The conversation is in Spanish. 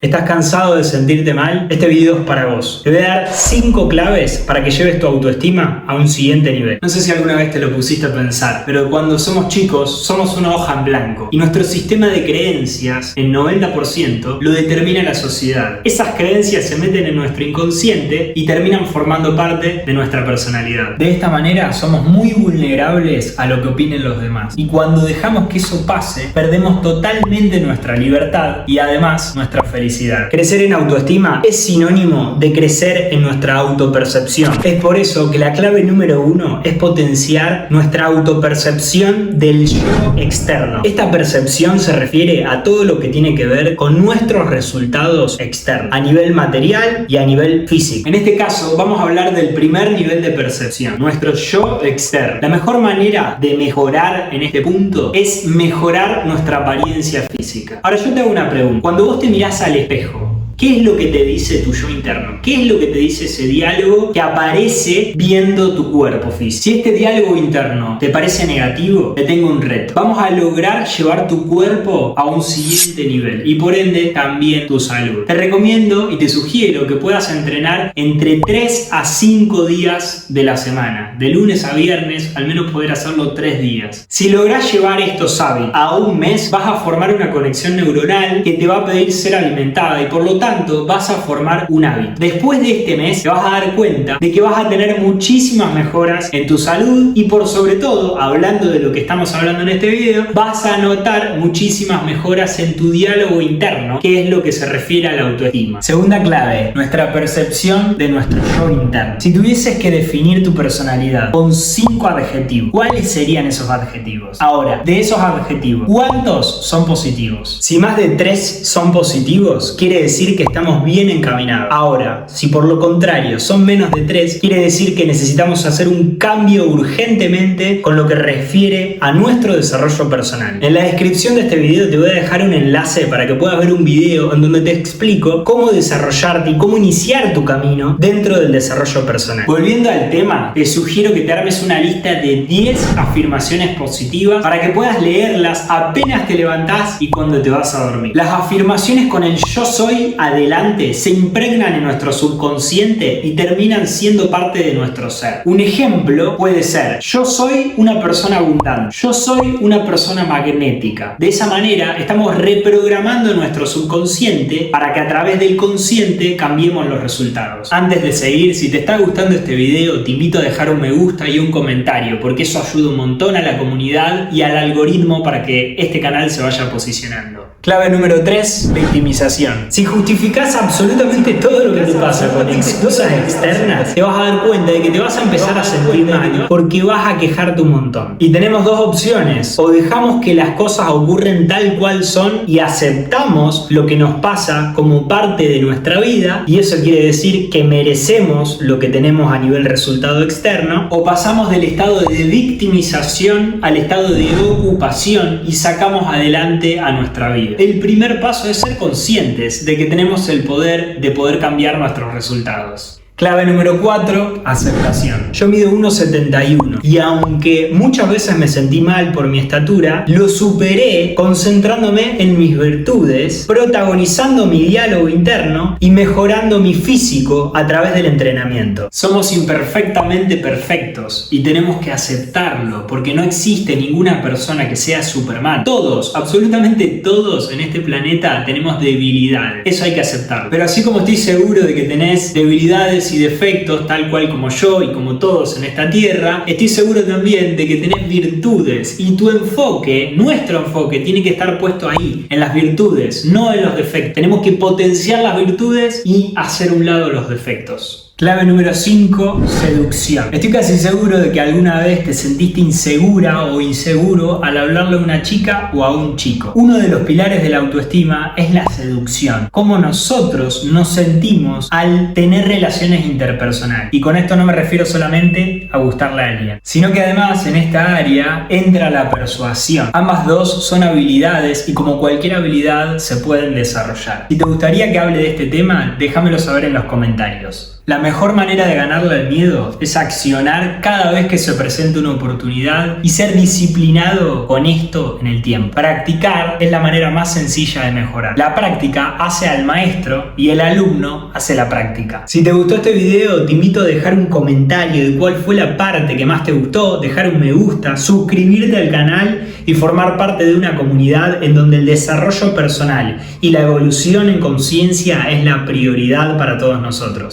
¿Estás cansado de sentirte mal? Este video es para vos. Te voy a dar 5 claves para que lleves tu autoestima a un siguiente nivel. No sé si alguna vez te lo pusiste a pensar, pero cuando somos chicos somos una hoja en blanco y nuestro sistema de creencias, el 90%, lo determina la sociedad. Esas creencias se meten en nuestro inconsciente y terminan formando parte de nuestra personalidad. De esta manera somos muy vulnerables a lo que opinen los demás. Y cuando dejamos que eso pase, perdemos totalmente nuestra libertad y además nuestra felicidad. Crecer en autoestima es sinónimo de crecer en nuestra autopercepción. Es por eso que la clave número 1 es potenciar nuestra autopercepción del yo externo. Esta percepción se refiere a todo lo que tiene que ver con nuestros resultados externos, a nivel material y a nivel físico. En este caso vamos a hablar del primer nivel de percepción, nuestro yo externo. La mejor manera de mejorar en este punto es mejorar nuestra apariencia física. Ahora yo te hago una pregunta. Cuando vos te mirás al espejo, ¿qué es lo que te dice tu yo interno? ¿Qué es lo que te dice ese diálogo que aparece viendo tu cuerpo físico? Si este diálogo interno te parece negativo, te tengo un reto. Vamos a lograr llevar tu cuerpo a un siguiente nivel y por ende también tu salud. Te recomiendo y te sugiero que puedas entrenar entre 3 a 5 días de la semana. De lunes a viernes, al menos poder hacerlo 3 días. Si lográs llevar estos hábitos a un mes, vas a formar una conexión neuronal que te va a pedir ser alimentada y por lo tanto vas a formar un hábito. Después de este mes te vas a dar cuenta de que vas a tener muchísimas mejoras en tu salud y por sobre todo, hablando de lo que estamos hablando en este video, vas a notar muchísimas mejoras en tu diálogo interno, que es lo que se refiere a la autoestima. Segunda clave, nuestra percepción de nuestro yo interno. Si tuvieses que definir tu personalidad con 5 adjetivos, ¿cuáles serían esos adjetivos? Ahora, de esos adjetivos, ¿cuántos son positivos? Si más de 3 son positivos, quiere decir que estamos bien encaminados. Ahora, si por lo contrario son menos de 3, quiere decir que necesitamos hacer un cambio urgentemente con lo que refiere a nuestro desarrollo personal. En la descripción de este video te voy a dejar un enlace para que puedas ver un video en donde te explico cómo desarrollarte y cómo iniciar tu camino dentro del desarrollo personal. Volviendo al tema, te sugiero que te armes una lista de 10 afirmaciones positivas para que puedas leerlas apenas te levantás y cuando te vas a dormir. Las afirmaciones con el yo soy adelante se impregnan en nuestro subconsciente y terminan siendo parte de nuestro ser. Un ejemplo puede ser: yo soy una persona abundante, yo soy una persona magnética. De esa manera estamos reprogramando nuestro subconsciente para que a través del consciente cambiemos los resultados. Antes de seguir, si te está gustando este video, te invito a dejar un me gusta y un comentario, porque eso ayuda un montón a la comunidad y al algoritmo para que este canal se vaya posicionando. Clave número 3, victimización. Si justificás absolutamente todo lo que te pasa con excusas externas, te vas a dar cuenta de que te vas a empezar a sentir mal porque vas a quejarte un montón. Y tenemos dos opciones: o dejamos que las cosas ocurren tal cual son y aceptamos lo que nos pasa como parte de nuestra vida, y eso quiere decir que merecemos lo que tenemos a nivel resultado externo, o pasamos del estado de victimización al estado de ocupación y sacamos adelante a nuestra vida. El primer paso es ser conscientes de que tenemos el poder de poder cambiar nuestros resultados. Clave número 4, aceptación. Yo mido 1,71 y aunque muchas veces me sentí mal por mi estatura, lo superé concentrándome en mis virtudes, protagonizando mi diálogo interno y mejorando mi físico a través del entrenamiento. Somos imperfectamente perfectos y tenemos que aceptarlo porque no existe ninguna persona que sea Superman. Todos, absolutamente todos en este planeta tenemos debilidades. Eso hay que aceptarlo. Pero así como estoy seguro de que tenés debilidades y defectos tal cual como yo y como todos en esta tierra, estoy seguro también de que tenés virtudes y tu enfoque, nuestro enfoque, tiene que estar puesto ahí, en las virtudes, no en los defectos. Tenemos que potenciar las virtudes y hacer a un lado los defectos. Clave número 5, seducción. Estoy casi seguro de que alguna vez te sentiste insegura o inseguro al hablarle a una chica o a un chico. Uno de los pilares de la autoestima es la seducción. Cómo nosotros nos sentimos al tener relaciones interpersonales. Y con esto no me refiero solamente a gustarle a alguien, sino que además en esta área entra la persuasión. Ambas dos son habilidades y como cualquier habilidad se pueden desarrollar. Si te gustaría que hable de este tema, déjamelo saber en los comentarios. La mejor manera de ganarle al miedo es accionar cada vez que se presente una oportunidad y ser disciplinado con esto en el tiempo. Practicar es la manera más sencilla de mejorar. La práctica hace al maestro y el alumno hace la práctica. Si te gustó este video, te invito a dejar un comentario de cuál fue la parte que más te gustó, dejar un me gusta, suscribirte al canal y formar parte de una comunidad en donde el desarrollo personal y la evolución en conciencia es la prioridad para todos nosotros.